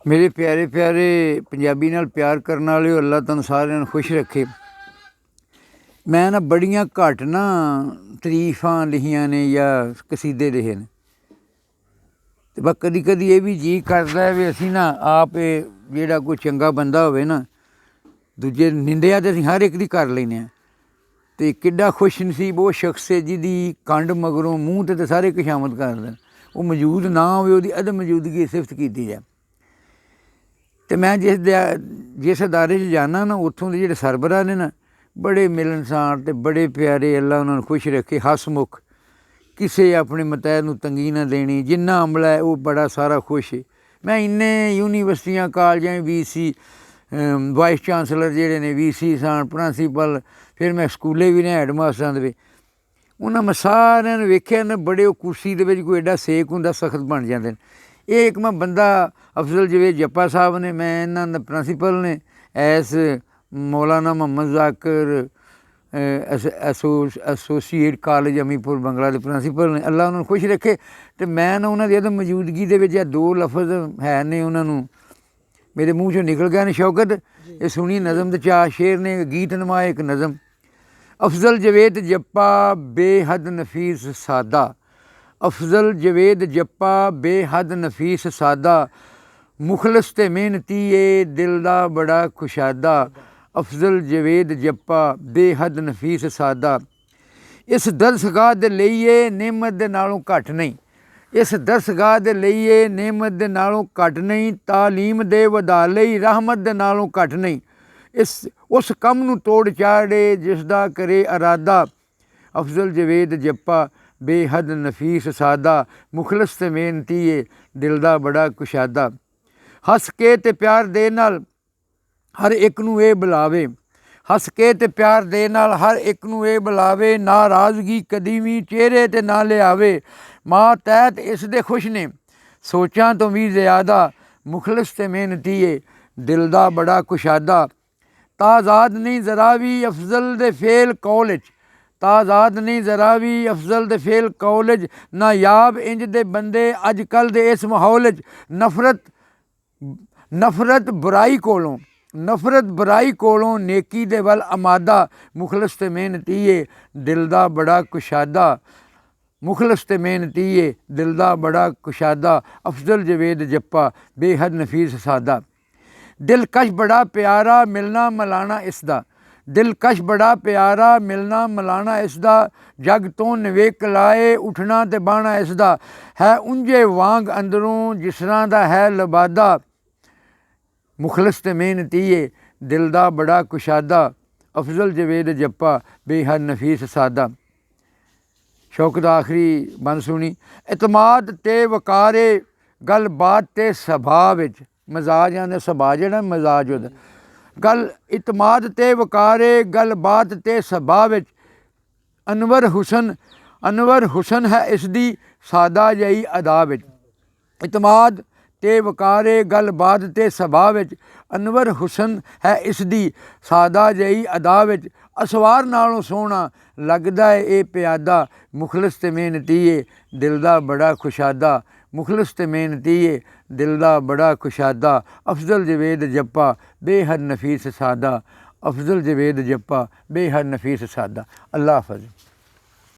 मेरे प्यारे प्यारे पंजाबी नाल प्यार करने वाले अल्लाह तुहानूं सारिਆਂ ਨੂੰ खुश रखे। मैं ना बड़ियां घट ना तरीफां लिखियां ने या कसीदे लिखे ने, ते बस कदी कदी ये भी जी करदा है भी असीं ना आप जिहड़ा कोई चंगा बंदा होवे ना, दूजे निंदिया ते असीं हर एक दी कर लैने आ, ते किड्डा खुश नसीब वो शख्स है जिहदी कंड मगरों मूँह ते सारे खुशामद करदे, वो मौजूद ना होवे उहदी अदम मौजूदगी सिफत कीती जाए। तो मैं जिस अदारे च जाना ना, उत्थों के जिहड़े सरबराह ने ना, बड़े मिलनसार ते बड़े प्यारे, अल्लाह उन्होंने खुश रखे, हसमुख, किसी अपने मतैद नूं तंगी ना देनी, जिन्ना अमला है वो बड़ा सारा खुश है। मैं इन्ने यूनीवर्सिटियां कालजां VC वाइस चांसलर जिहड़े ने VC सन, प्रिंसीपल, फिर मैं स्कूले भी ने हैडमास्टरां दे, उन्हां मैं सारिआं नूं वेख्या ना, बड़े वो कुर्सी दे विच कोई एडा सेक हुंदा सख्त बन जांदे ने। ये एक मैं बंदा अफजल जवेद जप्पा साहब ने, मैं इन्हां दे प्रिंसीपल ने एस मौलाना मोहम्मद जाकिर एसोसीएट कॉलेज अमीपुर बंगला के प्रिंसीपल ने, अल्लाह उन्होंने खुश रखे। तो मैं ना उन्होंने अदम मौजूदगी दे विच दो लफज है ने, उन्होंने मेरे मूँह चों निकल गए ने, शौकत ये सुनी नज़म दे चार शेर ने, गीत नमा एक नज़म। अफजल जवेद जप्पा बेहद नफीस सादा, अफजल जवेद जप्पा बेहद नफीस सादा, मुखलस ते मेहनती ए दिल दा बड़ा खुशादा। अफजल जवेद जप्पा बेहद नफीस सादा, इस दरसगाह दे लईए नेमत दे नालों घट नहीं, इस दरसगाह दे लईए नेमत दे नालों घट नहीं, तालीम दे वधा लई रहमत दे नालों घट नहीं, उस कम नूं तोड़ चाड़े जिसदा करे अरादा। अफजल जवेद जप्पा बेहद नफीस सादा, मुखलस ते मेहनती ए दिल दा बड़ा कुशादा। हस के ते प्यार दे नाल हर एक नूं ये बुलावे, हस के ते प्यार दे नाल हर एक नूं ये बुलावे, नाराज़गी कदी भी चेहरे ते ना लियावे। मां तैत इस दे खुश ने सोचां तो भी ज़्यादा, मुखलस ते मेहनती ए दिल दा बड़ा कुशादा। ताज़ाद नहीं ज़रा भी अफजल दे फेल कौल च, ताज़ाद नहीं ज़रा भी अफजल दे फेल कौल च, नायाब इंज दे बंदे अज कल दे इस माहौल च। नफरत बुराई कोलों, नफरत बुराई कोलों नेकी दे वल अमादा, मुखलस ते मेहनती ए दिल दा बड़ा कुशादा, मुखलस ते मेहनती ए दिल दा बड़ा कुशादा। अफजल जवेद जप्पा बेहद नफीस सादा। दिलकश बड़ा प्यारा मिलना मिलाना इसदा, दिलकश बड़ा प्यारा मिलना मिलाना इसदा, जग तो नवेक लाए उठना ते बाहना इसदा, है उंजे वांग अंदरों जिस तरह दा है लबादा। मुखलस ते मेहनती ए दिल दा बड़ा कुशादा। अफजल जवेद जप्पा बेहद नफीस सादा। शौकत आखिरी बन सुनी, इतमाद ते वकारे गल बात ते सुभाऽ विच, मजाज आंदे सुभाऽ जेह्ड़ा मजाज ओह्दा, गल इतमाद ते वकारे गल बात ते सुभाऽ विच, अनवर हुसन है इसदी सादा जही अदा विच। इतमाद ते वकारे गल बात ते सुभाऽ विच, अनवर हुसन है इसदी सादा जही अदा विच, असवार नालों सोहना लगदा है ये प्यादा, मुखलस ते मेहनती ए दिल दा बड़ा खुशादा, मुखलस ते मेहनती ए दिल दा बड़ा कुशादा। अफजल जवेद जप्पा बेहद नफीस सादा, अफजल जवेद जप्पा बेहद नफीस सादा। अल्लाह हाफ़िज़।